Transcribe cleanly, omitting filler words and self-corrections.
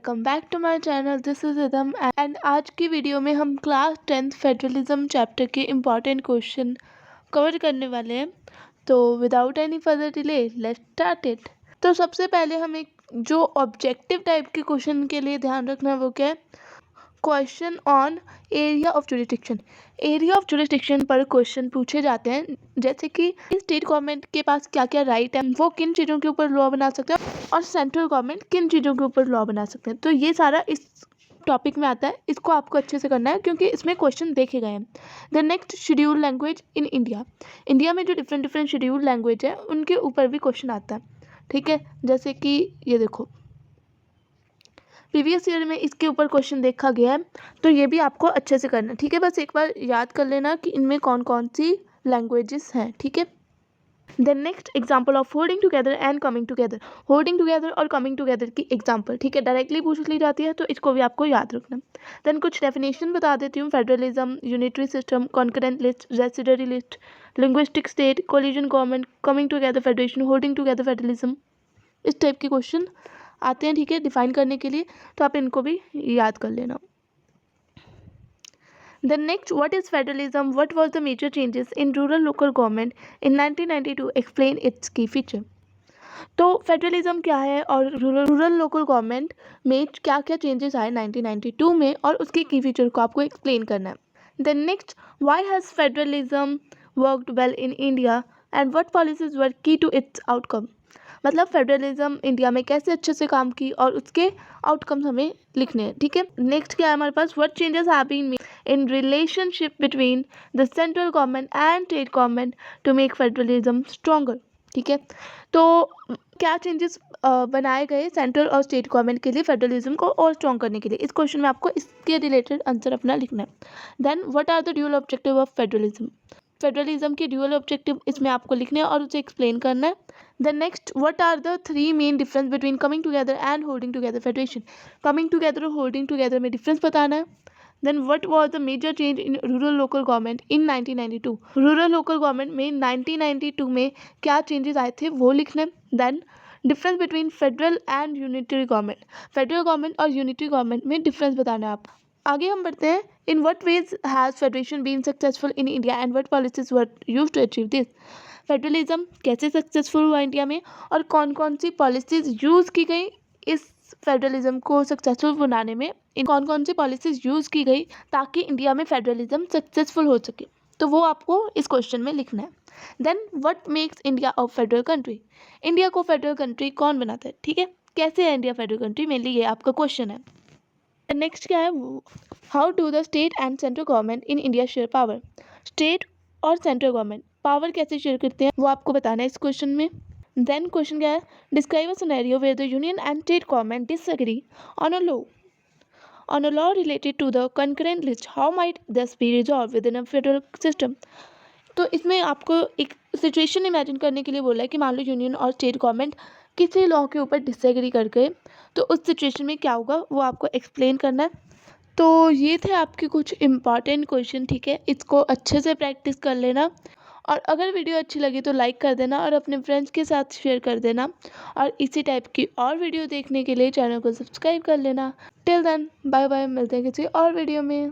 Welcome back to my channel. This is Rhythm and आज की video में हम क्लास 10th फेडरलिज्म चैप्टर के इम्पॉर्टेंट क्वेश्चन कवर करने वाले हैं। तो without any further delay let's start it. तो सबसे पहले हम एक जो ऑब्जेक्टिव टाइप के क्वेश्चन के लिए ध्यान रखना है वो क्या है, question on area of jurisdiction. Area of jurisdiction पर क्वेश्चन पूछे जाते हैं, जैसे कि स्टेट गवर्नमेंट के पास क्या क्या राइट है, वो किन चीज़ों के ऊपर लॉ बना सकते हैं और सेंट्रल गवर्नमेंट किन चीज़ों के ऊपर लॉ बना सकते हैं। तो ये सारा इस टॉपिक में आता है, इसको आपको अच्छे से करना है क्योंकि इसमें क्वेश्चन देखे गए हैं। The next schedule language in India. India में जो डिफरेंट शेड्यूल लैंग्वेज है उनके ऊपर भी क्वेश्चन आता है, ठीक है। जैसे कि ये देखो, प्रीवियस ईयर में इसके ऊपर क्वेश्चन देखा गया है, तो ये भी आपको अच्छे से करना है, ठीक है। बस एक बार याद कर लेना कि इनमें कौन कौन सी लैंग्वेजेस हैं, ठीक है। The next example of holding together and coming together. Holding together और कमिंग टुगेदर की एग्जाम्पल, ठीक है, डायरेक्टली पूछ ली जाती है, तो इसको भी आपको याद रखना। देन कुछ डेफिनेशन बता देती हूँ। Federalism, unitary system, concurrent list, residuary list, linguistic state, collision government, coming together federation, holding together federalism, इस टाइप के क्वेश्चन आते हैं, ठीक है, डिफाइन करने के लिए। तो आप इनको भी याद कर लेना। The next, what is federalism? What was the major changes in rural local government in 1992? Explain its key feature. तो फेडरलिज्म क्या है और रूरल लोकल गवर्नमेंट में क्या क्या चेंजेस आए 1992 में, और उसके की फीचर को आपको एक्सप्लेन करना है। The next, why has federalism worked well in India and what policies were key to its outcome. मतलब फेडरलिज्म इंडिया में कैसे अच्छे से काम की और उसके आउटकम्स हमें लिखने हैं, ठीक है। नेक्स्ट क्या है हमारे पास, what changes have been made in relationship between the central government and state government to make federalism stronger, ठीक है। तो क्या चेंजेस बनाए गए सेंट्रल और स्टेट गवर्नमेंट के लिए फेडरलिज्म को और स्ट्रॉन्ग करने के लिए। इस क्वेश्चन में आपको इसके रिलेटेड आंसर अपना लिखना है। Then what are the dual objective of federalism. Federalism के ड्यूअल ऑब्जेक्टिव इसमें आपको लिखने हैं और उसे एक्सप्लेन करना है। The next, what are the three main difference between coming together and holding together federation. Coming together और होल्डिंग टुगेदर में डिफरेंस बताना है। Then what was the major change in rural local government in 1992। Rural local government में 1992 में क्या changes आए थे वो लिखना है। Then difference between federal and unitary government. Federal government और यूनिटरी गवर्नमेंट में डिफरेंस बताना है आप। आगे हम बढ़ते हैं। In what ways has federation been successful in India and what policies were used to achieve this. Federalism कैसे सक्सेसफुल हुआ इंडिया में और कौन कौन सी पॉलिसीज यूज़ की गई इस फेडरलिज्म को सक्सेसफुल बनाने में, इन कौन कौन सी पॉलिसीज यूज़ की गई ताकि इंडिया में फेडरलिज्म सक्सेसफुल हो सके, तो वो आपको इस क्वेश्चन में लिखना है। Then what makes India a federal country. India को फेडरल कंट्री कौन बनाता है, ठीक है, कैसे है इंडिया फेडरल कंट्री, मेनली ये आपका क्वेश्चन है। नेक्स्ट क्या है, how do the state and central government in India share power. State और सेंट्रल गवर्नमेंट पावर कैसे शेयर करते हैं वो आपको बताना है इस क्वेश्चन में। देन क्वेश्चन क्या है, describe a scenario where the union and state government disagree on a law related to the concurrent list, how might this be resolve within a federal system. तो इसमें आपको एक situation imagine करने के लिए बोला है कि मान लो यूनियन और स्टेट गवर्नमेंट किसी लॉ के ऊपर डिसएग्री कर गए, तो उस सिचुएशन में क्या होगा वो आपको एक्सप्लेन करना है। तो ये थे आपके कुछ इम्पॉर्टेंट क्वेश्चन, ठीक है, इसको अच्छे से प्रैक्टिस कर लेना। और अगर वीडियो अच्छी लगी तो लाइक कर देना और अपने फ्रेंड्स के साथ शेयर कर देना, और इसी टाइप की और वीडियो देखने के लिए चैनल को सब्सक्राइब कर लेना। टिल देन बाय बाय, मिलते हैं किसी और वीडियो में।